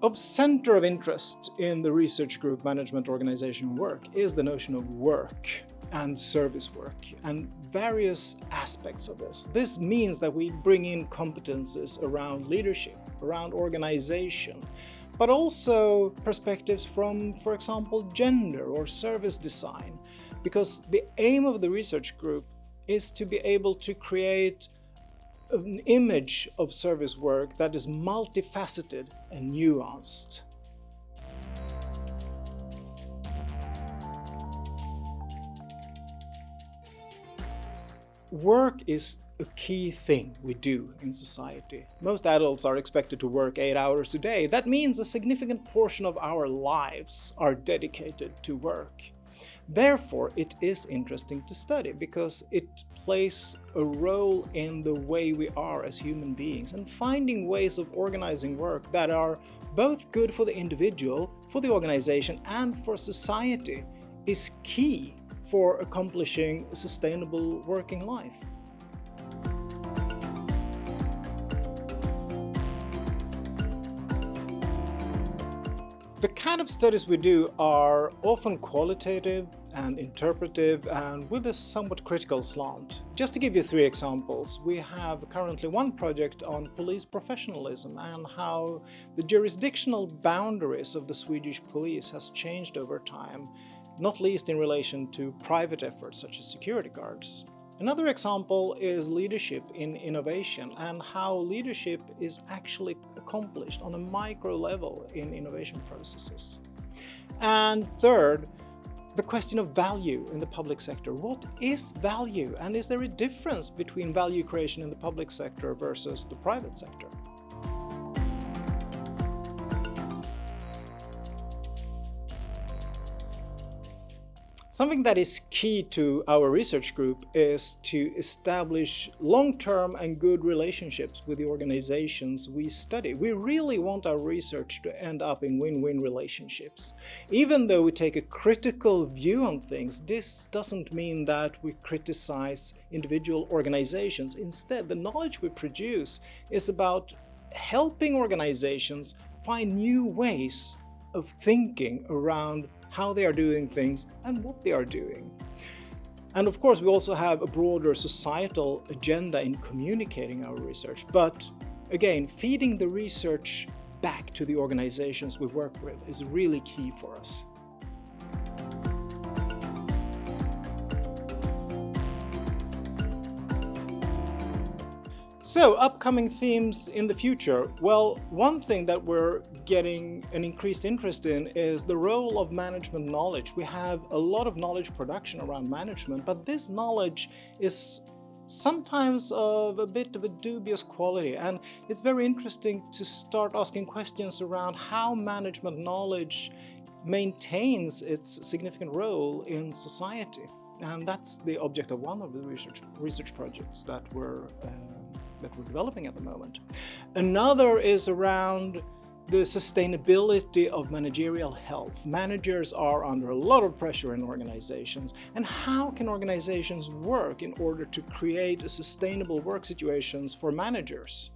Of center of interest in the research group Management Organization Work is the notion of work and service work and various aspects of this. This means that we bring in competences around leadership, around organization, but also perspectives from, for example, gender or service design, because the aim of the research group is to be able to create an image of service work that is multifaceted and nuanced. Work is a key thing we do in society. Most adults are expected to work 8 hours a day. That means a significant portion of our lives are dedicated to work. Therefore, it is interesting to study because it plays a role in the way we are as human beings, and finding ways of organizing work that are both good for the individual, for the organization, and for society is key for accomplishing a sustainable working life. The kind of studies we do are often qualitative and interpretive and with a somewhat critical slant. Just to give you 3 examples, we have currently one project on police professionalism and how the jurisdictional boundaries of the Swedish police has changed over time, not least in relation to private efforts such as security guards. Another example is leadership in innovation and how leadership is actually accomplished on a micro level in innovation processes. And third, the question of value in the public sector. What is value, and is there a difference between value creation in the public sector versus the private sector? Something that is key to our research group is to establish long-term and good relationships with the organizations we study. We really want our research to end up in win-win relationships. Even though we take a critical view on things, this doesn't mean that we criticize individual organizations. Instead, the knowledge we produce is about helping organizations find new ways of thinking around how they are doing things and what they are doing. And of course, we also have a broader societal agenda in communicating our research. But again, feeding the research back to the organizations we work with is really key for us. So, upcoming themes in the future. Well, one thing that we're getting an increased interest in is the role of management knowledge. We have a lot of knowledge production around management, but this knowledge is sometimes of a bit of a dubious quality, and it's very interesting to start asking questions around how management knowledge maintains its significant role in society. And that's the object of one of the research projects that we're developing at the moment. Another is around the sustainability of managerial health. Managers are under a lot of pressure in organizations, and how can organizations work in order to create sustainable work situations for managers?